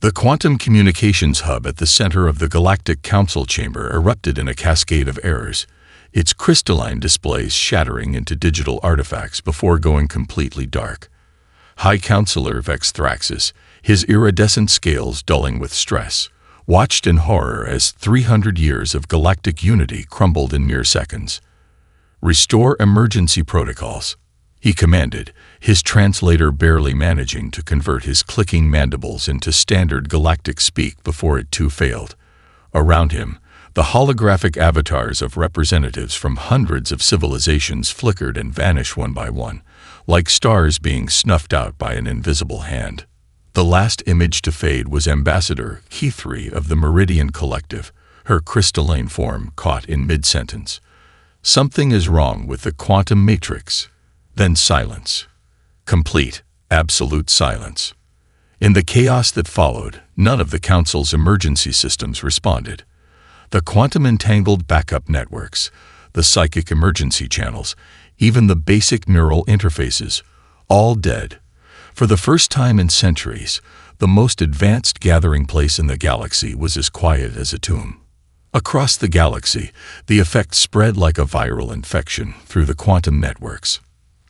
The quantum communications hub at the center of the Galactic Council chamber erupted in a cascade of errors, its crystalline displays shattering into digital artifacts before going completely dark. High Counselor Vexthraxis, his iridescent scales dulling with stress, watched in horror as 300 years of galactic unity crumbled in mere seconds. "Restore emergency protocols," he commanded, his translator barely managing to convert his clicking mandibles into standard galactic speak before it too failed. Around him, the holographic avatars of representatives from hundreds of civilizations flickered and vanished one by one, like stars being snuffed out by an invisible hand. The last image to fade was Ambassador Kethri of the Meridian Collective, her crystalline form caught in mid-sentence. "Something is wrong with the quantum matrix." Then silence. Complete, absolute silence. In the chaos that followed, none of the Council's emergency systems responded. The quantum-entangled backup networks, the psychic emergency channels, even the basic neural interfaces, all dead. For the first time in centuries, the most advanced gathering place in the galaxy was as quiet as a tomb. Across the galaxy, the effect spread like a viral infection through the quantum networks.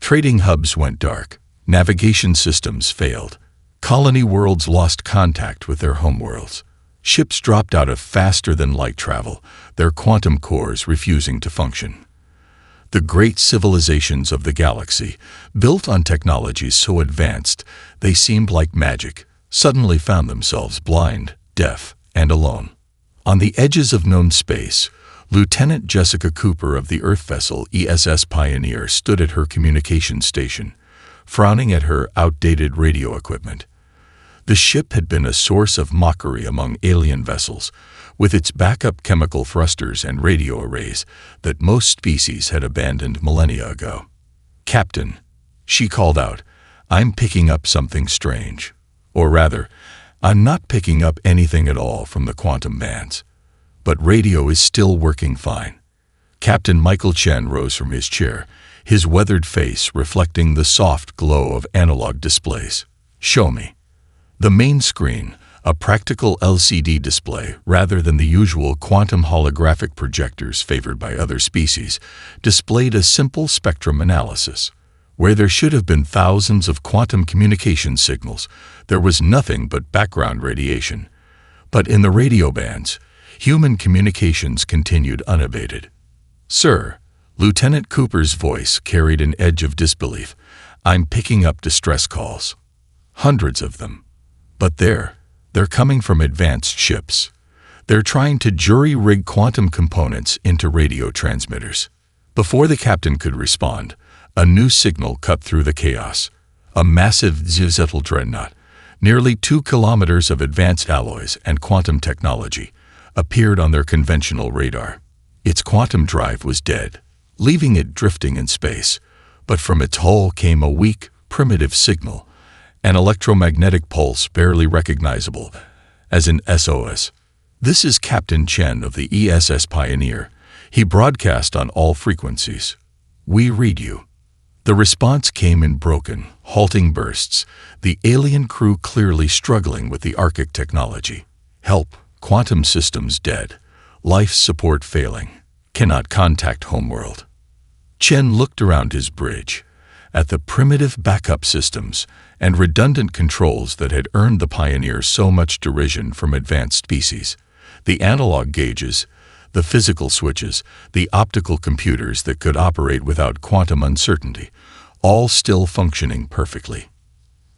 Trading hubs went dark, navigation systems failed, colony worlds lost contact with their homeworlds. Ships dropped out of faster-than-light travel, their quantum cores refusing to function. The great civilizations of the galaxy, built on technologies so advanced they seemed like magic, suddenly found themselves blind, deaf, and alone. On the edges of known space, Lieutenant Jessica Cooper of the Earth vessel ESS Pioneer stood at her communications station, frowning at her outdated radio equipment. The ship had been a source of mockery among alien vessels, with its backup chemical thrusters and radio arrays that most species had abandoned millennia ago. "Captain," she called out, "I'm picking up something strange. Or rather, I'm not picking up anything at all from the quantum bands. But radio is still working fine." Captain Michael Chen rose from his chair, his weathered face reflecting the soft glow of analog displays. "Show me." The main screen, a practical LCD display rather than the usual quantum holographic projectors favored by other species, displayed a simple spectrum analysis. Where there should have been thousands of quantum communication signals, there was nothing but background radiation. But in the radio bands, human communications continued unabated. "Sir," Lieutenant Cooper's voice carried an edge of disbelief, "I'm picking up distress calls. Hundreds of them. But they're coming from advanced ships. They're trying to jury-rig quantum components into radio transmitters." Before the captain could respond, a new signal cut through the chaos. A massive Zettel dreadnought, nearly 2 kilometers of advanced alloys and quantum technology, appeared on their conventional radar. Its quantum drive was dead, leaving it drifting in space, but from its hull came a weak, primitive signal, an electromagnetic pulse barely recognizable as an SOS. "This is Captain Chen of the ESS Pioneer," he broadcast on all frequencies. "We read you." The response came in broken, halting bursts, the alien crew clearly struggling with the archaic technology. "Help. Quantum systems dead. Life support failing. Cannot contact homeworld." Chen looked around his bridge, at the primitive backup systems and redundant controls that had earned the Pioneer so much derision from advanced species. The analog gauges, the physical switches, the optical computers that could operate without quantum uncertainty, all still functioning perfectly.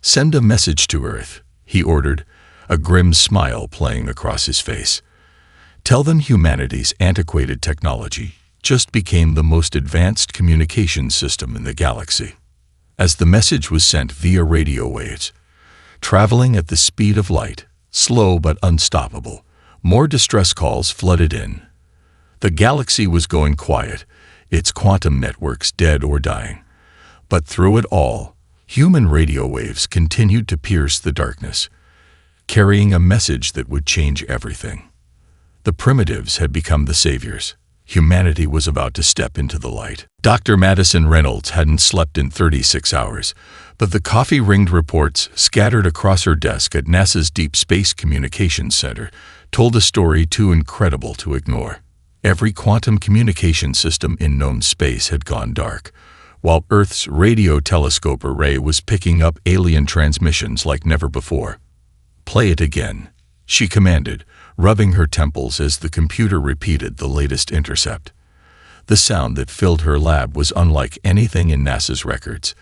"Send a message to Earth," he ordered, a grim smile playing across his face. "Tell them humanity's antiquated technology just became the most advanced communication system in the galaxy." As the message was sent via radio waves, traveling at the speed of light, slow but unstoppable, more distress calls flooded in. The galaxy was going quiet, its quantum networks dead or dying. But through it all, human radio waves continued to pierce the darkness, carrying a message that would change everything. The primitives had become the saviors. Humanity was about to step into the light. Dr. Madison Reynolds hadn't slept in 36 hours, but the coffee-ringed reports scattered across her desk at NASA's Deep Space Communications Center told a story too incredible to ignore. Every quantum communication system in known space had gone dark, while Earth's radio telescope array was picking up alien transmissions like never before. "Play it again," she commanded, rubbing her temples as the computer repeated the latest intercept. The sound that filled her lab was unlike anything in NASA's records,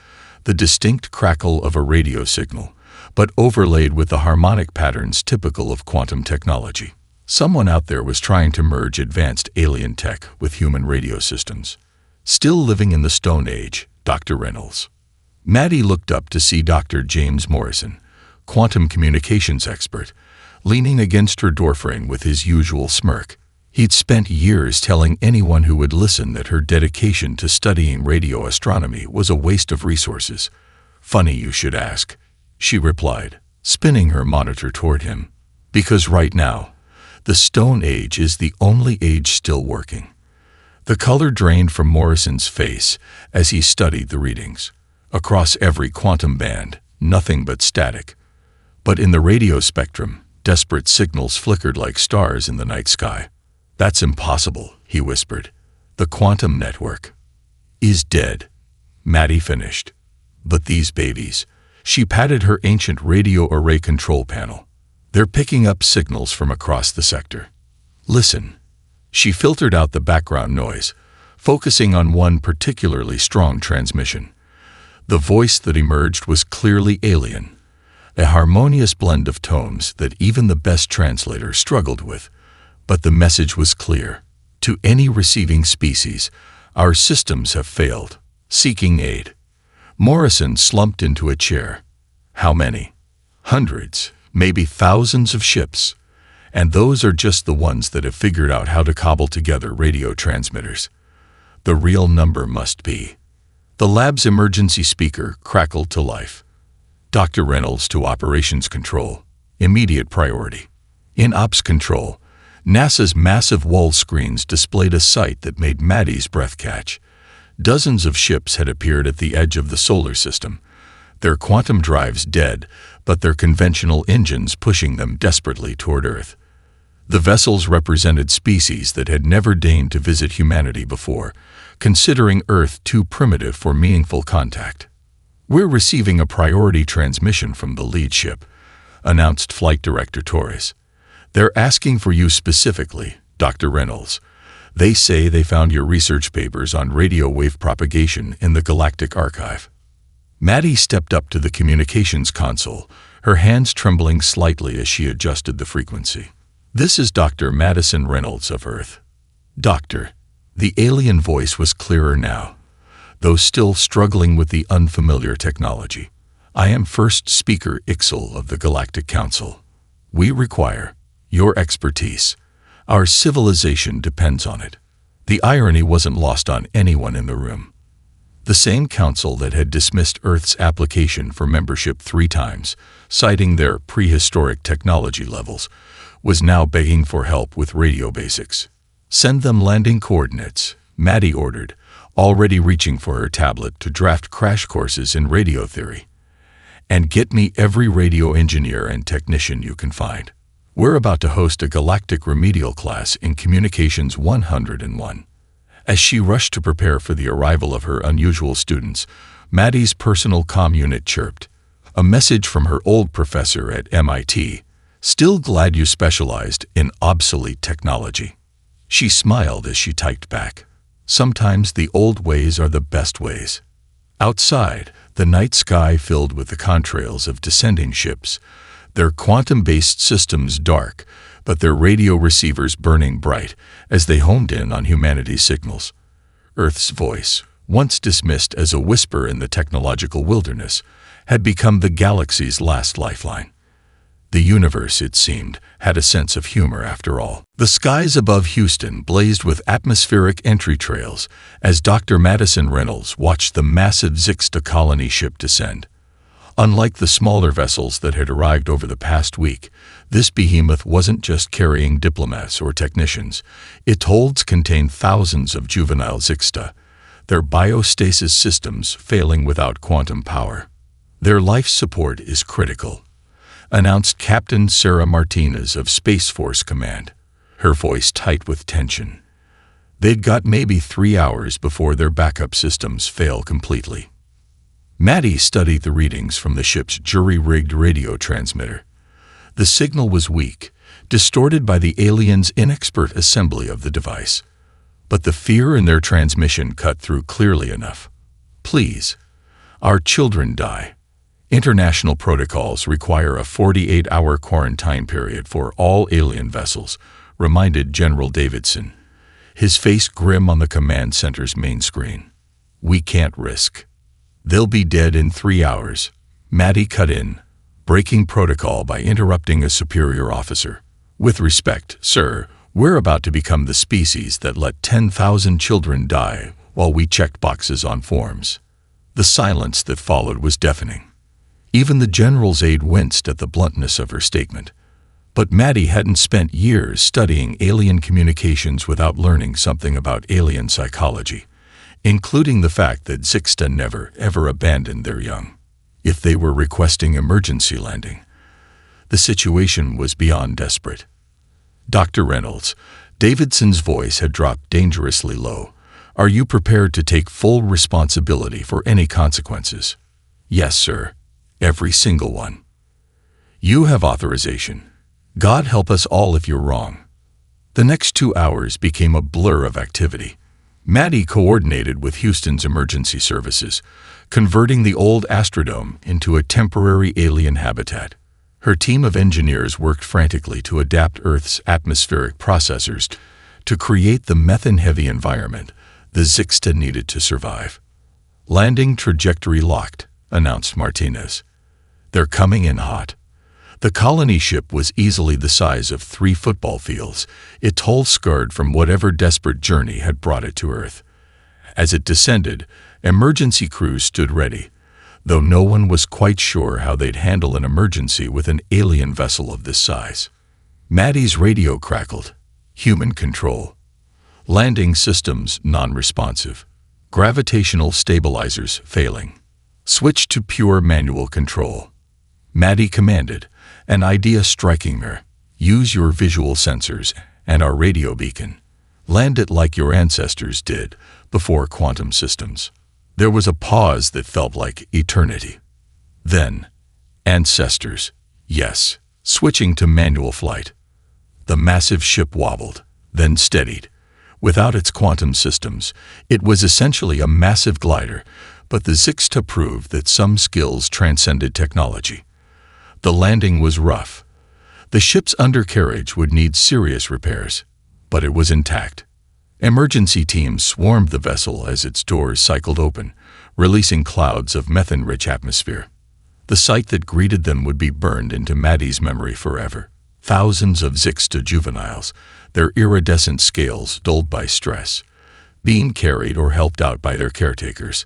the distinct crackle of a radio signal, but overlaid with the harmonic patterns typical of quantum technology. Someone out there was trying to merge advanced alien tech with human radio systems. Still living in the Stone Age, Dr. Reynolds. Maddie looked up to see Dr. James Morrison, quantum communications expert, leaning against her doorframe with his usual smirk. He'd spent years telling anyone who would listen that her dedication to studying radio astronomy was a waste of resources. "Funny you should ask," she replied, spinning her monitor toward him. "Because right now, the Stone Age is the only age still working." The color drained from Morrison's face as he studied the readings. Across every quantum band, nothing but static. But in the radio spectrum, desperate signals flickered like stars in the night sky. "That's impossible," he whispered. "The quantum network is dead." Maddie finished. "But these babies," she patted her ancient radio array control panel. "They're picking up signals from across the sector. Listen." She filtered out the background noise, focusing on one particularly strong transmission. The voice that emerged was clearly alien, a harmonious blend of tones that even the best translator struggled with. But the message was clear. "To any receiving species, our systems have failed. Seeking aid." Morrison slumped into a chair. "How many?" "Hundreds, maybe thousands of ships. And those are just the ones that have figured out how to cobble together radio transmitters. The real number must be." The lab's emergency speaker crackled to life. "Dr. Reynolds to Operations Control. Immediate priority." In Ops Control, NASA's massive wall screens displayed a sight that made Maddie's breath catch. Dozens of ships had appeared at the edge of the solar system, their quantum drives dead, but their conventional engines pushing them desperately toward Earth. The vessels represented species that had never deigned to visit humanity before, considering Earth too primitive for meaningful contact. "We're receiving a priority transmission from the lead ship," announced Flight Director Torres. "They're asking for you specifically, Dr. Reynolds. They say they found your research papers on radio wave propagation in the Galactic archive." Maddie stepped up to the communications console, her hands trembling slightly as she adjusted the frequency. "This is Dr. Madison Reynolds of Earth." "Doctor." The alien voice was clearer now, though still struggling with the unfamiliar technology. "I am First Speaker Ixel of the Galactic Council. We require your expertise. Our civilization depends on it." The irony wasn't lost on anyone in the room. The same council that had dismissed Earth's application for membership 3 times, citing their prehistoric technology levels, was now begging for help with radio basics. "Send them landing coordinates," Maddie ordered, already reaching for her tablet to draft crash courses in radio theory. "And get me every radio engineer and technician you can find. We're about to host a galactic remedial class in Communications 101. As she rushed to prepare for the arrival of her unusual students, Maddie's personal comm unit chirped. A message from her old professor at MIT. "Still glad you specialized in obsolete technology." She smiled as she typed back. "Sometimes the old ways are the best ways." Outside, the night sky filled with the contrails of descending ships, their quantum-based systems dark, but their radio receivers burning bright as they homed in on humanity's signals. Earth's voice, once dismissed as a whisper in the technological wilderness, had become the galaxy's last lifeline. The universe, it seemed, had a sense of humor after all. The skies above Houston blazed with atmospheric entry trails as Dr. Madison Reynolds watched the massive Zixta colony ship descend. Unlike the smaller vessels that had arrived over the past week, this behemoth wasn't just carrying diplomats or technicians. Its holds contained thousands of juvenile Zixta, their biostasis systems failing without quantum power. Their life support is critical, announced Captain Sarah Martinez of Space Force Command, her voice tight with tension. They'd got maybe 3 hours before their backup systems fail completely. Maddie studied the readings from the ship's jury-rigged radio transmitter. The signal was weak, distorted by the aliens' inexpert assembly of the device. But the fear in their transmission cut through clearly enough. "Please, our children die. International protocols require a 48-hour quarantine period for all alien vessels," reminded General Davidson, his face grim on the command center's main screen. "We can't risk. They'll be dead in 3 hours." Maddie cut in, breaking protocol by interrupting a superior officer. "With respect, sir, we're about to become the species that let 10,000 children die while we checked boxes on forms." The silence that followed was deafening. Even the general's aide winced at the bluntness of her statement. But Maddie hadn't spent years studying alien communications without learning something about alien psychology, including the fact that Zixta never, ever abandoned their young. If they were requesting emergency landing, the situation was beyond desperate. "Dr. Reynolds," Davidson's voice had dropped dangerously low, "are you prepared to take full responsibility for any consequences?" "Yes, sir. Every single one." "You have authorization. God help us all if you're wrong." The next 2 hours became a blur of activity. Maddie coordinated with Houston's emergency services, converting the old Astrodome into a temporary alien habitat. Her team of engineers worked frantically to adapt Earth's atmospheric processors to create the methane-heavy environment the Zixta needed to survive. "Landing trajectory locked," announced Martinez. "They're coming in hot." The colony ship was easily the size of 3 football fields, its hull scarred from whatever desperate journey had brought it to Earth. As it descended, emergency crews stood ready, though no one was quite sure how they'd handle an emergency with an alien vessel of this size. Maddie's radio crackled. "Human control. Landing systems non-responsive. Gravitational stabilizers failing. Switch to pure manual control." Maddie commanded, an idea striking her. "Use your visual sensors and our radio beacon. Land it like your ancestors did before quantum systems." There was a pause that felt like eternity. Then, ancestors, yes, switching to manual flight. The massive ship wobbled, then steadied. Without its quantum systems, it was essentially a massive glider, but the Zixta proved that some skills transcended technology. The landing was rough. The ship's undercarriage would need serious repairs, but it was intact. Emergency teams swarmed the vessel as its doors cycled open, releasing clouds of methane-rich atmosphere. The sight that greeted them would be burned into Maddie's memory forever. Thousands of Zixta juveniles, their iridescent scales dulled by stress, being carried or helped out by their caretakers.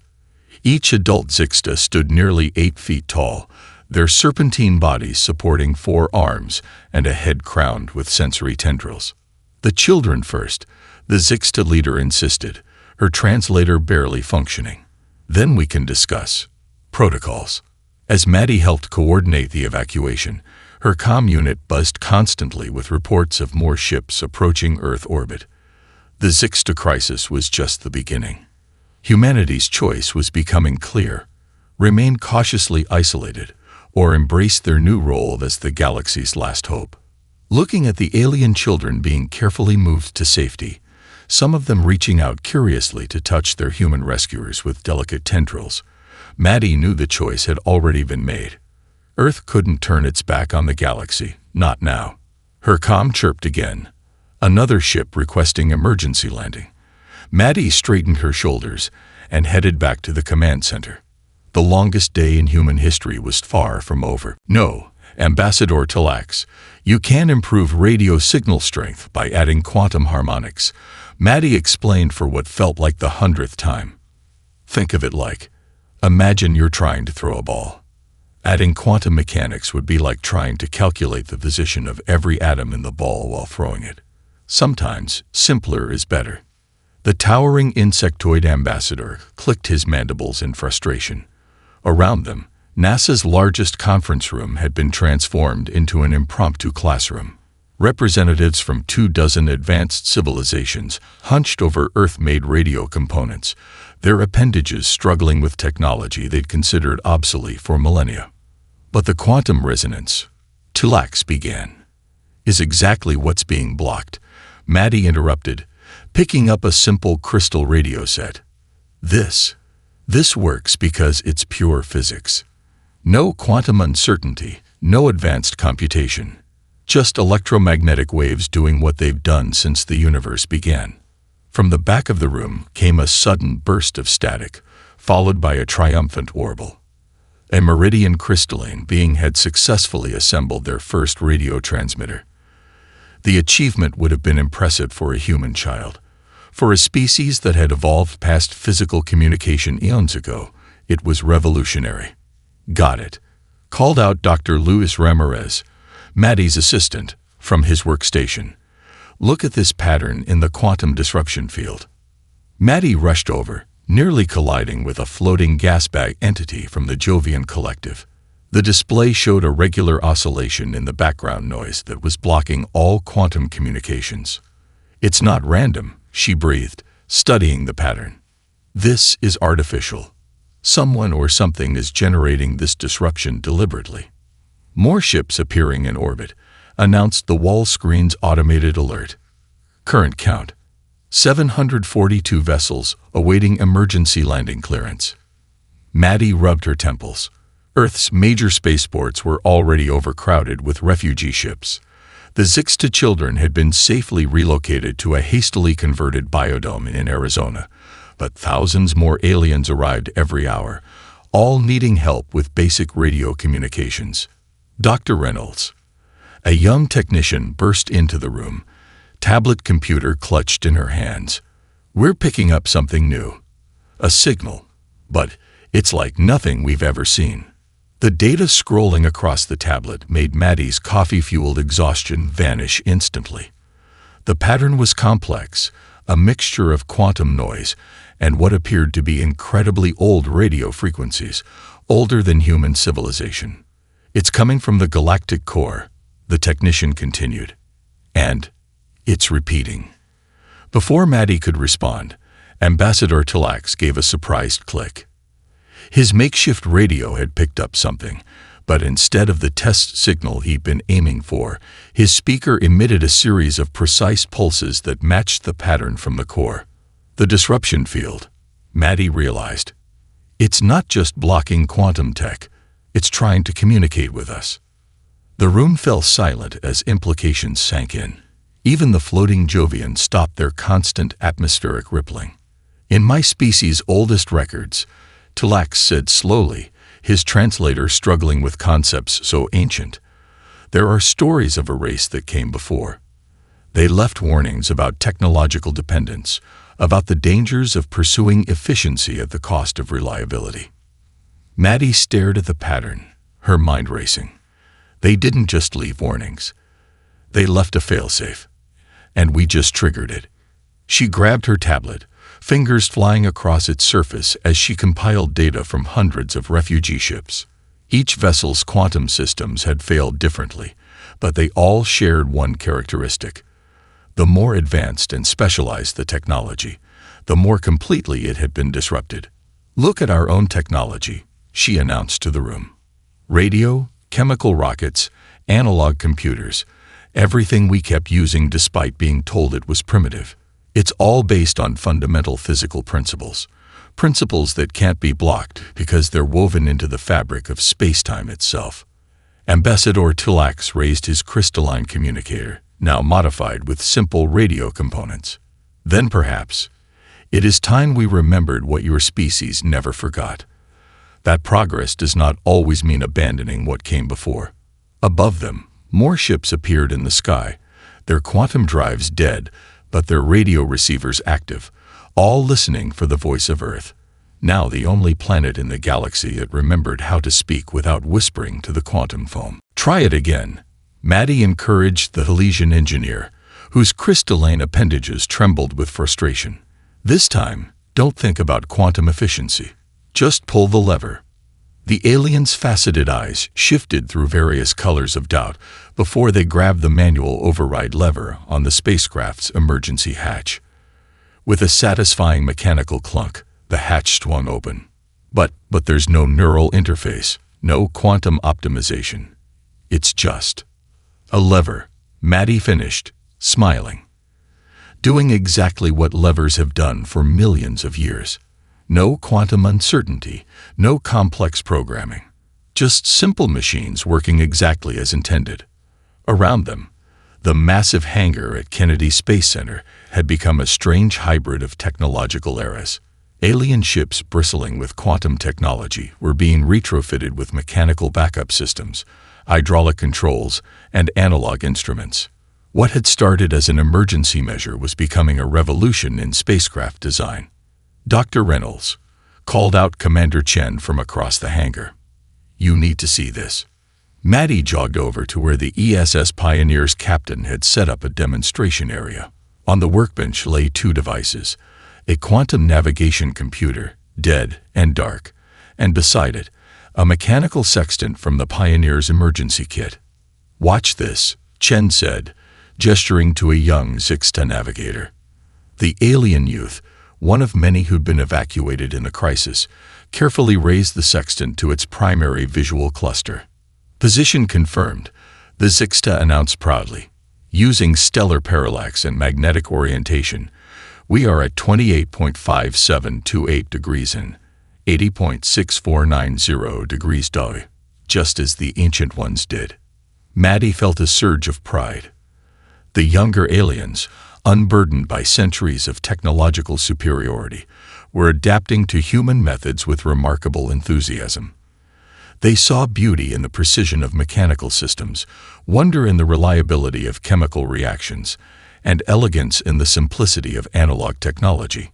Each adult Zixta stood nearly 8 feet tall, their serpentine bodies supporting 4 arms and a head crowned with sensory tendrils. "The children first," the Zixta leader insisted, her translator barely functioning. "Then we can discuss protocols." As Maddie helped coordinate the evacuation, her comm unit buzzed constantly with reports of more ships approaching Earth orbit. The Zixta crisis was just the beginning. Humanity's choice was becoming clear: remain cautiously isolated, or embrace their new role as the galaxy's last hope. Looking at the alien children being carefully moved to safety, some of them reaching out curiously to touch their human rescuers with delicate tendrils, Maddie knew the choice had already been made. Earth couldn't turn its back on the galaxy, not now. Her comm chirped again. Another ship requesting emergency landing. Maddie straightened her shoulders and headed back to the command center. The longest day in human history was far from over. "No, Ambassador Talax, you can improve radio signal strength by adding quantum harmonics," Maddie explained for what felt like the 100th time. "Think of it like, imagine you're trying to throw a ball. Adding quantum mechanics would be like trying to calculate the position of every atom in the ball while throwing it. Sometimes, simpler is better. The towering insectoid ambassador clicked his mandibles in frustration. Around them, NASA's largest conference room had been transformed into an impromptu classroom. Representatives from 24 advanced civilizations hunched over Earth-made radio components, their appendages struggling with technology they'd considered obsolete for millennia. But the quantum resonance, Tulax began, is exactly what's being blocked, Maddie interrupted, picking up a simple crystal radio set. This works because it's pure physics. No quantum uncertainty, no advanced computation. Just electromagnetic waves doing what they've done since the universe began. From the back of the room came a sudden burst of static, followed by a triumphant warble. A meridian crystalline being had successfully assembled their first radio transmitter. The achievement would have been impressive for a human child. For a species that had evolved past physical communication eons ago, it was revolutionary. Got it, called out Dr. Luis Ramirez, Maddie's assistant, from his workstation. Look at this pattern in the quantum disruption field. Maddie rushed over, nearly colliding with a floating gas bag entity from the Jovian collective. The display showed a regular oscillation in the background noise that was blocking all quantum communications. It's not random, she breathed, studying the pattern. This is artificial. Someone or something is generating this disruption deliberately. More ships appearing in orbit announced the wall screen's automated alert. Current count: 742 vessels awaiting emergency landing clearance. Maddie rubbed her temples. Earth's major spaceports were already overcrowded with refugee ships. The Zixta children had been safely relocated to a hastily converted biodome in Arizona, but thousands more aliens arrived every hour, all needing help with basic radio communications. Dr. Reynolds, a young technician, burst into the room, tablet computer clutched in her hands. We're picking up something new. A signal, but it's like nothing we've ever seen. The data scrolling across the tablet made Maddie's coffee-fueled exhaustion vanish instantly. The pattern was complex, a mixture of quantum noise and what appeared to be incredibly old radio frequencies, older than human civilization. It's coming from the galactic core, the technician continued. And it's repeating. Before Maddie could respond, Ambassador Tulax gave a surprised click. His makeshift radio had picked up something, but instead of the test signal he'd been aiming for, his speaker emitted a series of precise pulses that matched the pattern from the core. The disruption field, Maddie realized. It's not just blocking quantum tech, it's trying to communicate with us. The room fell silent as implications sank in. Even the floating Jovians stopped their constant atmospheric rippling. In my species' oldest records, Tulax said slowly, his translator struggling with concepts so ancient, there are stories of a race that came before. They left warnings about technological dependence, about the dangers of pursuing efficiency at the cost of reliability. Maddie stared at the pattern, her mind racing. They didn't just leave warnings. They left a failsafe. And we just triggered it. She grabbed her tablet, fingers flying across its surface as she compiled data from hundreds of refugee ships. Each vessel's quantum systems had failed differently, but they all shared one characteristic. The more advanced and specialized the technology, the more completely it had been disrupted. Look at our own technology, she announced to the room. Radio, chemical rockets, analog computers, everything we kept using despite being told it was primitive. It's all based on fundamental physical principles. Principles that can't be blocked because they're woven into the fabric of space-time itself. Ambassador Tulax raised his crystalline communicator, now modified with simple radio components. Then perhaps, it is time we remembered what your species never forgot. That progress does not always mean abandoning what came before. Above them, more ships appeared in the sky, their quantum drives dead, but their radio receivers active, all listening for the voice of Earth. Now the only planet in the galaxy it remembered how to speak without whispering to the quantum foam. "Try it again," Maddie encouraged the Helesian engineer, whose crystalline appendages trembled with frustration. "This time, don't think about quantum efficiency. Just pull the lever." The alien's faceted eyes shifted through various colors of doubt before they grabbed the manual override lever on the spacecraft's emergency hatch. With a satisfying mechanical clunk, the hatch swung open. But there's no neural interface, no quantum optimization. It's just a lever, Maddie finished, smiling. Doing exactly what levers have done for millions of years. No quantum uncertainty, no complex programming. Just simple machines working exactly as intended. Around them, the massive hangar at Kennedy Space Center had become a strange hybrid of technological eras. Alien ships bristling with quantum technology were being retrofitted with mechanical backup systems, hydraulic controls, and analog instruments. What had started as an emergency measure was becoming a revolution in spacecraft design. "Dr. Reynolds," called out Commander Chen from across the hangar. "You need to see this." Maddie jogged over to where the ESS Pioneer's captain had set up a demonstration area. On the workbench lay two devices, a quantum navigation computer, dead and dark, and beside it, a mechanical sextant from the Pioneer's emergency kit. "Watch this," Chen said, gesturing to a young Zixta navigator. The alien youth, one of many who'd been evacuated in the crisis, carefully raised the sextant to its primary visual cluster. "Position confirmed," the Zixta announced proudly. "Using stellar parallax and magnetic orientation, we are at 28.5728 degrees in, 80.6490 degrees doi, just as the ancient ones did." Maddie felt a surge of pride. The younger aliens, unburdened by centuries of technological superiority, were adapting to human methods with remarkable enthusiasm. They saw beauty in the precision of mechanical systems, wonder in the reliability of chemical reactions, and elegance in the simplicity of analog technology.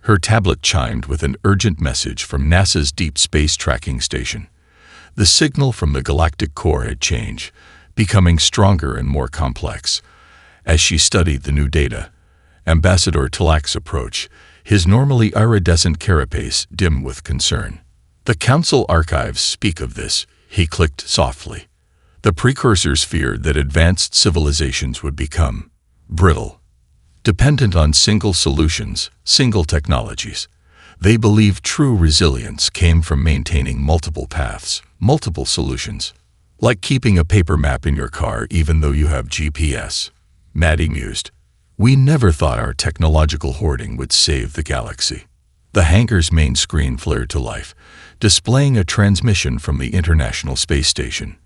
Her tablet chimed with an urgent message from NASA's Deep Space Tracking Station. The signal from the galactic core had changed, becoming stronger and more complex. As she studied the new data, Ambassador Talak's approach, his normally iridescent carapace dim with concern. "The Council archives speak of this," he clicked softly. "The precursors feared that advanced civilizations would become brittle, dependent on single solutions, single technologies. They believed true resilience came from maintaining multiple paths, multiple solutions. Like keeping a paper map in your car even though you have GPS." Maddie mused. "We never thought our technological hoarding would save the galaxy." The hangar's main screen flared to life, displaying a transmission from the International Space Station.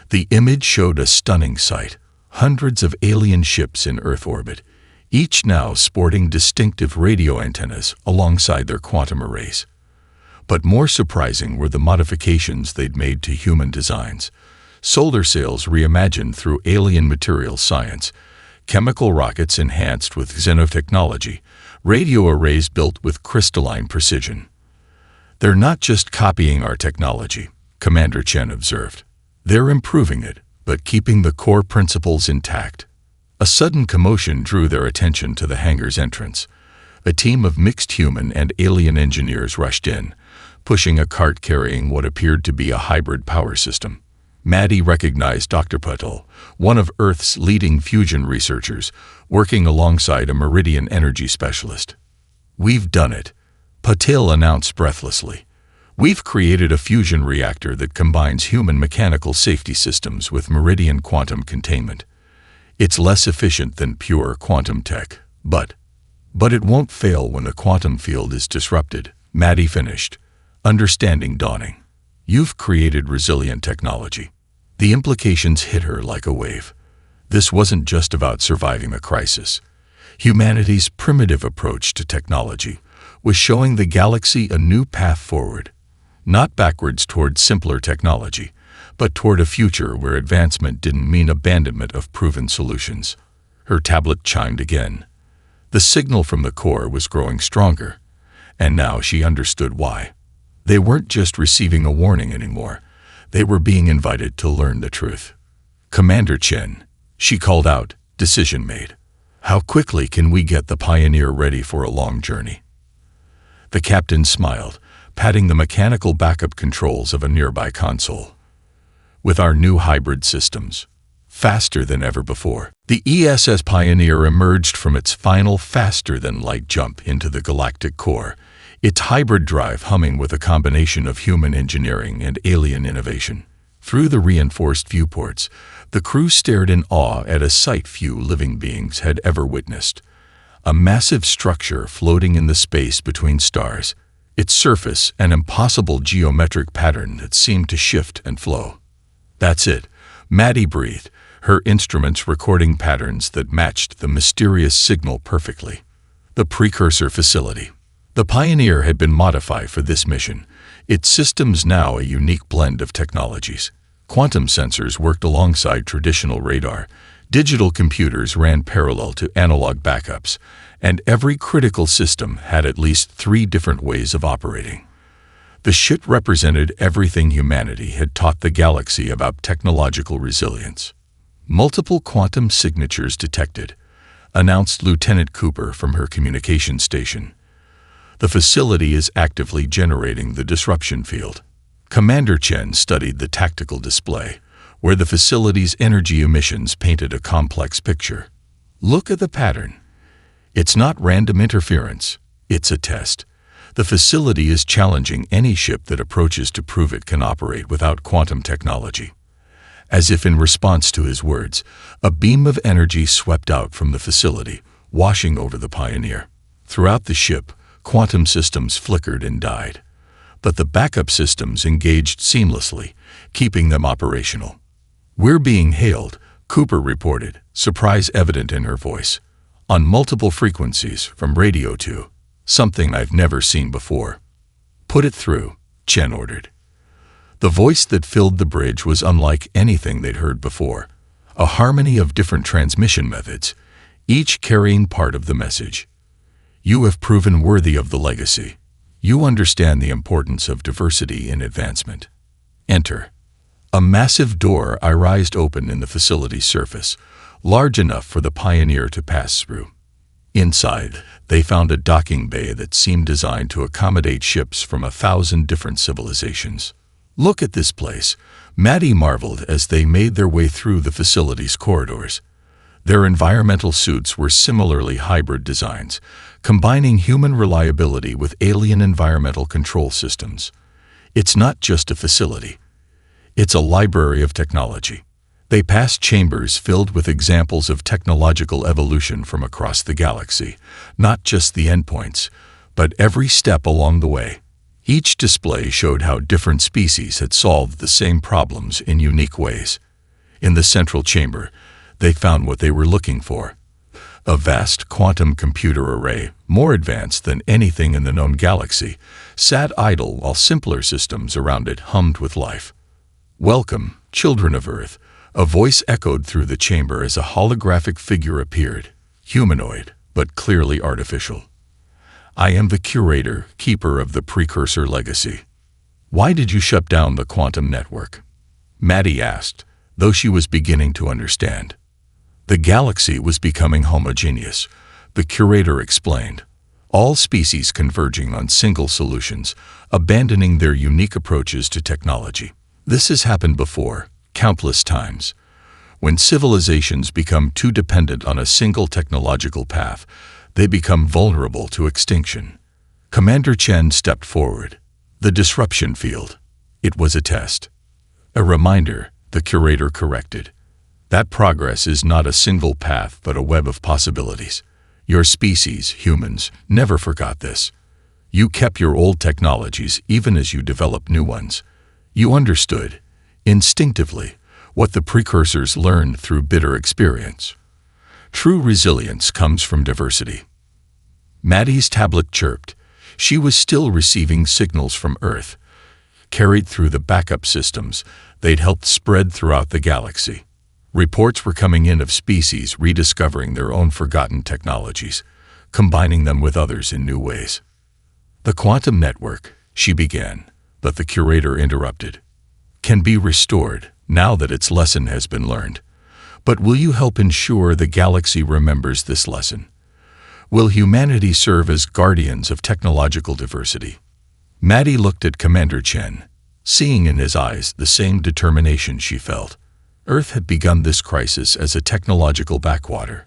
The image showed a stunning sight, hundreds of alien ships in Earth orbit, each now sporting distinctive radio antennas alongside their quantum arrays. But more surprising were the modifications they'd made to human designs. Solar sails reimagined through alien material science, chemical rockets enhanced with xenotechnology, radio arrays built with crystalline precision. "They're not just copying our technology," Commander Chen observed. "They're improving it, but keeping the core principles intact." A sudden commotion drew their attention to the hangar's entrance. A team of mixed human and alien engineers rushed in, pushing a cart carrying what appeared to be a hybrid power system. Maddie recognized Dr. Patel, one of Earth's leading fusion researchers, working alongside a Meridian energy specialist. "We've done it," Patel announced breathlessly. "We've created a fusion reactor that combines human mechanical safety systems with Meridian quantum containment. It's less efficient than pure quantum tech, but it won't fail when the quantum field is disrupted," Maddie finished, understanding dawning. "You've created resilient technology." The implications hit her like a wave. This wasn't just about surviving the crisis. Humanity's primitive approach to technology was showing the galaxy a new path forward, not backwards toward simpler technology, but toward a future where advancement didn't mean abandonment of proven solutions. Her tablet chimed again. The signal from the core was growing stronger, And now she understood why. They weren't just receiving a warning anymore. They were being invited to learn the truth. "Commander Chen," she called out, decision made. "How quickly can we get the Pioneer ready for a long journey?" The captain smiled, patting the mechanical backup controls of a nearby console. "With our new hybrid systems, faster than ever before." The ESS Pioneer emerged from its final faster-than-light jump into the galactic core, its hybrid drive humming with a combination of human engineering and alien innovation. Through the reinforced viewports, the crew stared in awe at a sight few living beings had ever witnessed. A massive structure floating in the space between stars, its surface an impossible geometric pattern that seemed to shift and flow. "That's it," Maddie breathed, her instruments recording patterns that matched the mysterious signal perfectly. The precursor facility. The Pioneer had been modified for this mission, its systems now a unique blend of technologies. Quantum sensors worked alongside traditional radar, digital computers ran parallel to analog backups, and every critical system had at least 3 different ways of operating. The ship represented everything humanity had taught the galaxy about technological resilience. "Multiple quantum signatures detected," announced Lieutenant Cooper from her communication station. "The facility is actively generating the disruption field." Commander Chen studied the tactical display, where the facility's energy emissions painted a complex picture. "Look at the pattern. It's not random interference, it's a test. The facility is challenging any ship that approaches to prove it can operate without quantum technology." As if in response to his words, a beam of energy swept out from the facility, washing over the Pioneer. Throughout the ship, quantum systems flickered and died. But the backup systems engaged seamlessly, keeping them operational. "We're being hailed," Cooper reported, surprise evident in her voice. "On multiple frequencies, from radio to something I've never seen before." "Put it through," Chen ordered. The voice that filled the bridge was unlike anything they'd heard before, a harmony of different transmission methods, each carrying part of the message. "You have proven worthy of the legacy. You understand the importance of diversity in advancement. Enter." A massive door rised open in the facility's surface, large enough for the Pioneer to pass through. Inside, they found a docking bay that seemed designed to accommodate ships from 1,000 different civilizations. "Look at this place," Maddie marveled as they made their way through the facility's corridors. Their environmental suits were similarly hybrid designs, combining human reliability with alien environmental control systems. It's not just a facility. It's a library of technology. They passed chambers filled with examples of technological evolution from across the galaxy, not just the endpoints, but every step along the way. Each display showed how different species had solved the same problems in unique ways. In the central chamber, they found what they were looking for: a vast quantum computer array, more advanced than anything in the known galaxy, sat idle while simpler systems around it hummed with life. "Welcome, children of Earth," a voice echoed through the chamber as a holographic figure appeared, humanoid, but clearly artificial. "I am the curator, keeper of the precursor legacy." "Why did you shut down the quantum network?" Maddie asked, though she was beginning to understand. "The galaxy was becoming homogeneous," the curator explained. "All species converging on single solutions, abandoning their unique approaches to technology. This has happened before, countless times. When civilizations become too dependent on a single technological path, they become vulnerable to extinction." Commander Chen stepped forward. "The disruption field. It was a test." "A reminder," the curator corrected. "That progress is not a single path but a web of possibilities. Your species, humans, never forgot this. You kept your old technologies even as you developed new ones. You understood, instinctively, what the precursors learned through bitter experience. True resilience comes from diversity." Maddie's tablet chirped. She was still receiving signals from Earth, carried through the backup systems they'd helped spread throughout the galaxy. Reports were coming in of species rediscovering their own forgotten technologies, combining them with others in new ways. The quantum network, she began, but the curator interrupted. Can be restored now that its lesson has been learned. But will you help ensure the galaxy remembers this lesson? Will humanity serve as guardians of technological diversity? Maddie looked at Commander Chen, seeing in his eyes the same determination she felt. Earth had begun this crisis as a technological backwater,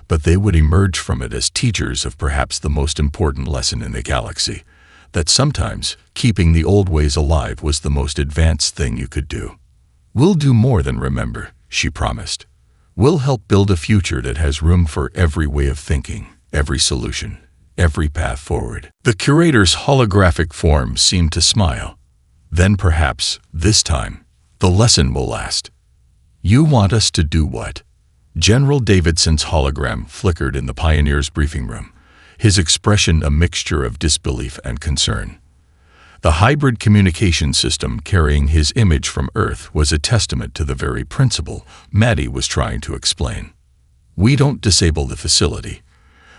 but they would emerge from it as teachers of perhaps the most important lesson in the galaxy, that sometimes keeping the old ways alive was the most advanced thing you could do. We'll do more than remember, she promised. We'll help build a future that has room for every way of thinking, every solution, every path forward. The curator's holographic form seemed to smile. Then perhaps, this time, the lesson will last. You want us to do what? General Davidson's hologram flickered in the Pioneer's briefing room, his expression a mixture of disbelief and concern. The hybrid communication system carrying his image from Earth was a testament to the very principle Maddie was trying to explain. We don't disable the facility,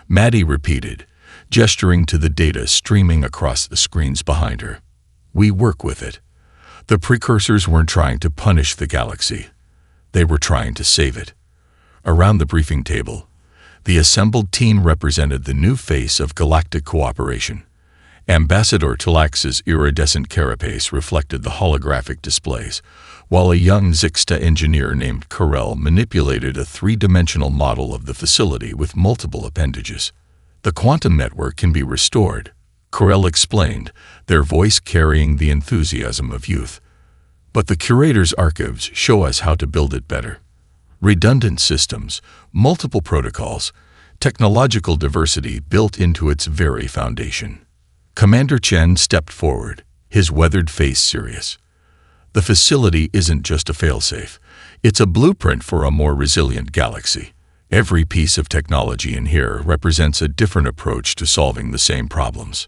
Maddie repeated, gesturing to the data streaming across the screens behind her. We work with it. The precursors weren't trying to punish the galaxy. They were trying to save it. Around the briefing table, the assembled team represented the new face of galactic cooperation. Ambassador Talax's iridescent carapace reflected the holographic displays, while a young Zixta engineer named Carell manipulated a three-dimensional model of the facility with multiple appendages. The quantum network can be restored, Carell explained, their voice carrying the enthusiasm of youth. But the curator's archives show us how to build it better. Redundant systems, multiple protocols, technological diversity built into its very foundation. Commander Chen stepped forward, his weathered face serious. The facility isn't just a failsafe. It's a blueprint for a more resilient galaxy. Every piece of technology in here represents a different approach to solving the same problems.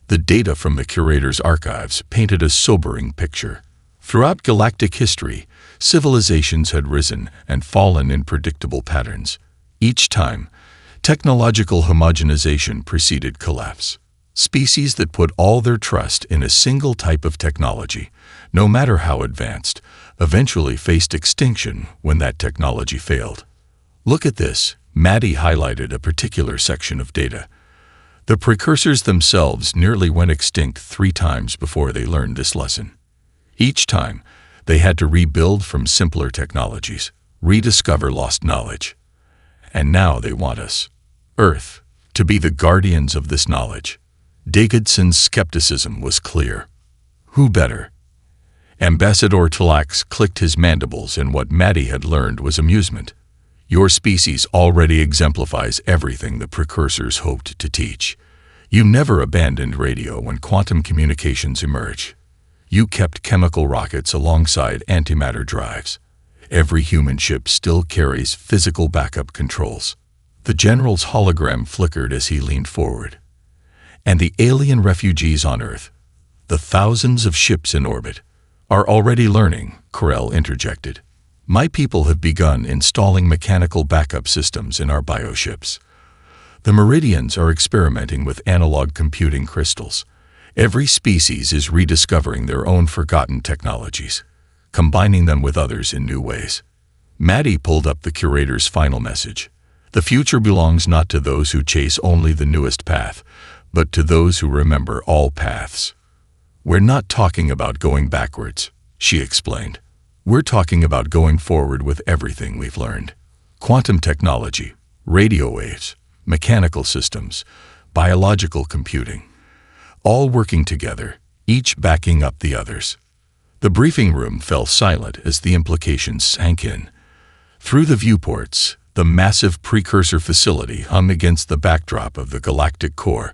The data from the curator's archives painted a sobering picture. Throughout galactic history, civilizations had risen and fallen in predictable patterns. Each time, technological homogenization preceded collapse. Species that put all their trust in a single type of technology, no matter how advanced, eventually faced extinction when that technology failed. Look at this, Maddie highlighted a particular section of data. The precursors themselves nearly went extinct 3 times before they learned this lesson. Each time, they had to rebuild from simpler technologies, rediscover lost knowledge. And now they want us, Earth, to be the guardians of this knowledge. Davidson's skepticism was clear. Who better? Ambassador Talax clicked his mandibles, and what Maddie had learned was amusement. Your species already exemplifies everything the precursors hoped to teach. You never abandoned radio when quantum communications emerged. You kept chemical rockets alongside antimatter drives. Every human ship still carries physical backup controls. The general's hologram flickered as he leaned forward. And the alien refugees on Earth, the thousands of ships in orbit, are already learning, Carell interjected. My people have begun installing mechanical backup systems in our bioships. The Meridians are experimenting with analog computing crystals. Every species is rediscovering their own forgotten technologies, combining them with others in new ways. Maddie pulled up the curator's final message. The future belongs not to those who chase only the newest path, but to those who remember all paths. We're not talking about going backwards, she explained. We're talking about going forward with everything we've learned. Quantum technology, radio waves, mechanical systems, biological computing, all working together, each backing up the others. The briefing room fell silent as the implications sank in. Through the viewports, the massive precursor facility hung against the backdrop of the galactic core,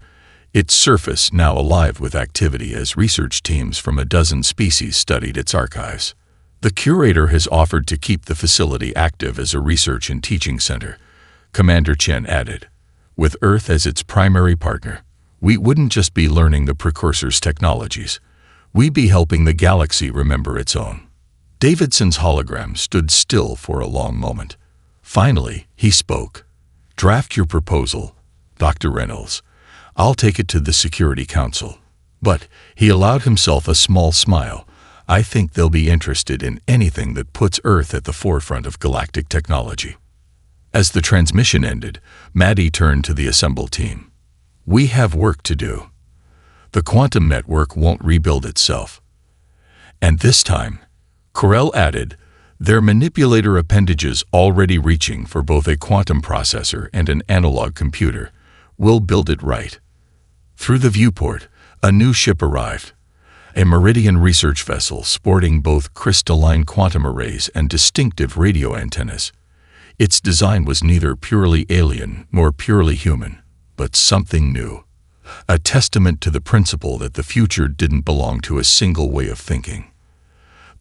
its surface now alive with activity as research teams from a dozen species studied its archives. The curator has offered to keep the facility active as a research and teaching center, Commander Chen added. With Earth as its primary partner, we wouldn't just be learning the precursors' technologies, we'd be helping the galaxy remember its own. Davidson's hologram stood still for a long moment. Finally, he spoke. Draft your proposal, Dr. Reynolds. I'll take it to the Security Council. But he allowed himself a small smile. I think they'll be interested in anything that puts Earth at the forefront of galactic technology. As the transmission ended, Maddie turned to the assembled team. We have work to do. The quantum network won't rebuild itself. And this time, Corell added, their manipulator appendages already reaching for both a quantum processor and an analog computer. We'll build it right. Through the viewport, a new ship arrived. A Meridian research vessel sporting both crystalline quantum arrays and distinctive radio antennas. Its design was neither purely alien nor purely human, but something new. A testament to the principle that the future didn't belong to a single way of thinking.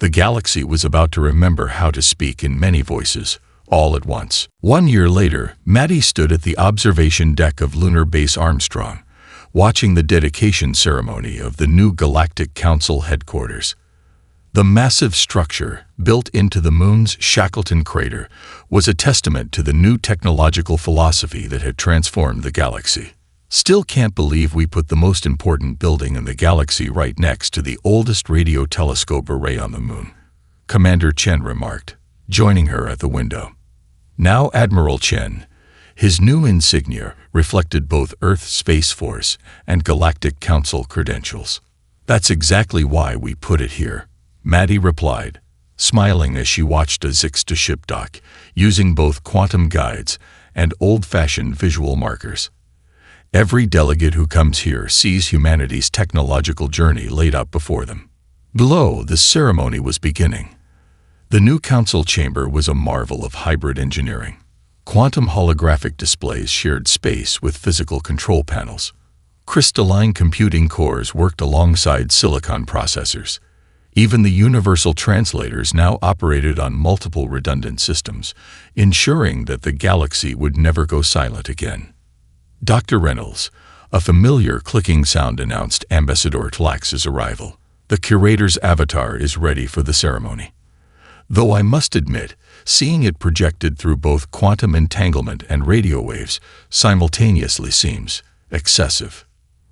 The galaxy was about to remember how to speak in many voices, all at once. 1 year later, Maddie stood at the observation deck of Lunar Base Armstrong, watching the dedication ceremony of the new Galactic Council headquarters. The massive structure, built into the moon's Shackleton crater, was a testament to the new technological philosophy that had transformed the galaxy. Still can't believe we put the most important building in the galaxy right next to the oldest radio telescope array on the moon, Commander Chen remarked, joining her at the window. Now Admiral Chen, his new insignia reflected both Earth Space Force and Galactic Council credentials. That's exactly why we put it here, Maddie replied, smiling as she watched a Zixta ship dock, using both quantum guides and old-fashioned visual markers. Every delegate who comes here sees humanity's technological journey laid out before them. Below, the ceremony was beginning. The new council chamber was a marvel of hybrid engineering. Quantum holographic displays shared space with physical control panels. Crystalline computing cores worked alongside silicon processors. Even the universal translators now operated on multiple redundant systems, ensuring that the galaxy would never go silent again. Dr. Reynolds, a familiar clicking sound announced Ambassador Tlax's arrival. The curator's avatar is ready for the ceremony. Though I must admit, seeing it projected through both quantum entanglement and radio waves simultaneously seems excessive.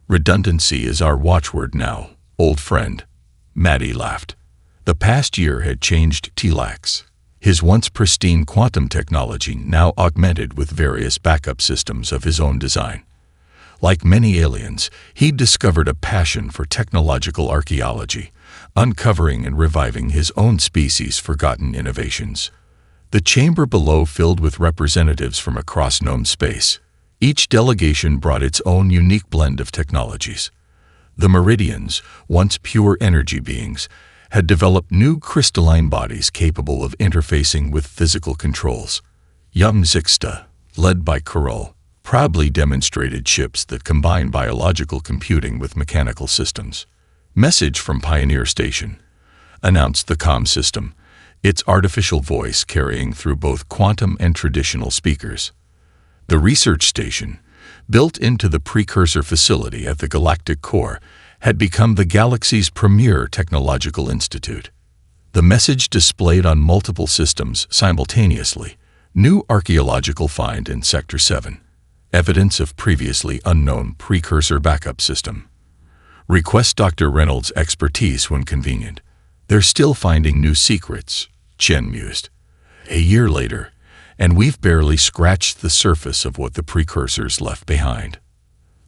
Redundancy is our watchword now, old friend. Maddie laughed. The past year had changed Tlax. His once pristine quantum technology now augmented with various backup systems of his own design. Like many aliens, he'd discovered a passion for technological archaeology, uncovering and reviving his own species' forgotten innovations. The chamber below filled with representatives from across known space. Each delegation brought its own unique blend of technologies. The Meridians, once pure energy beings, had developed new crystalline bodies capable of interfacing with physical controls. Young Zixta, led by Corell, proudly demonstrated ships that combine biological computing with mechanical systems. Message from Pioneer Station, announced the comm system, its artificial voice carrying through both quantum and traditional speakers. The research station, built into the precursor facility at the galactic core, had become the galaxy's premier technological institute. The message displayed on multiple systems simultaneously. New archaeological find in Sector 7. Evidence of previously unknown precursor backup system. Request Dr. Reynolds' expertise when convenient. They're still finding new secrets, Chen mused. A year later, and we've barely scratched the surface of what the precursors left behind.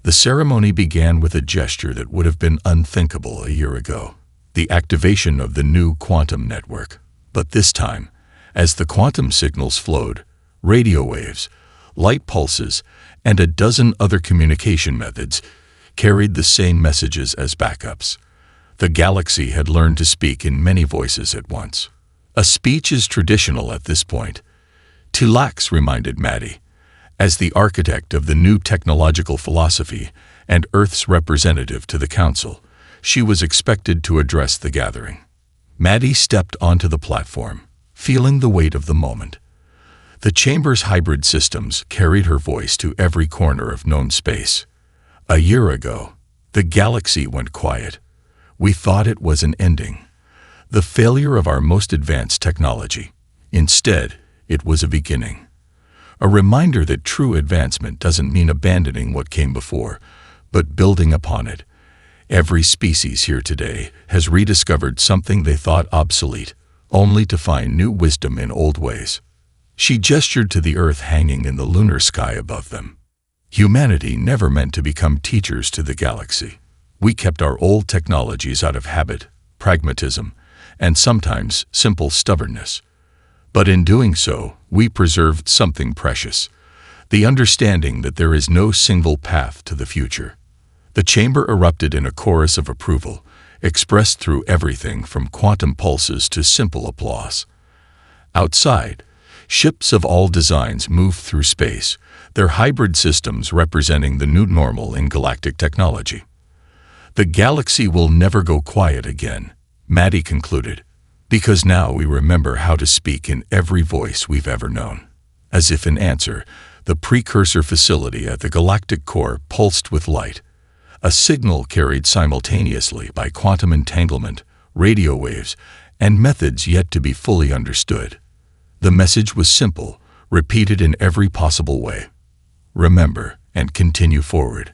The ceremony began with a gesture that would have been unthinkable a year ago, the activation of the new quantum network. But this time, as the quantum signals flowed, radio waves, light pulses, and a dozen other communication methods carried the same messages as backups. The galaxy had learned to speak in many voices at once. A speech is traditional at this point, Tlax reminded Maddie. As the architect of the new technological philosophy and Earth's representative to the Council, she was expected to address the gathering. Maddie stepped onto the platform, feeling the weight of the moment. The chamber's hybrid systems carried her voice to every corner of known space. A year ago, the galaxy went quiet. We thought it was an ending, the failure of our most advanced technology. Instead, it was a beginning. A reminder that true advancement doesn't mean abandoning what came before, but building upon it. Every species here today has rediscovered something they thought obsolete, only to find new wisdom in old ways. She gestured to the Earth hanging in the lunar sky above them. Humanity never meant to become teachers to the galaxy. We kept our old technologies out of habit, pragmatism, and sometimes simple stubbornness. But in doing so, we preserved something precious, the understanding that there is no single path to the future. The chamber erupted in a chorus of approval, expressed through everything from quantum pulses to simple applause. Outside, ships of all designs moved through space, their hybrid systems representing the new normal in galactic technology. The galaxy will never go quiet again, Maddie concluded, because now we remember how to speak in every voice we've ever known. As if in answer, the precursor facility at the galactic core pulsed with light, a signal carried simultaneously by quantum entanglement, radio waves, and methods yet to be fully understood. The message was simple, repeated in every possible way. Remember and continue forward.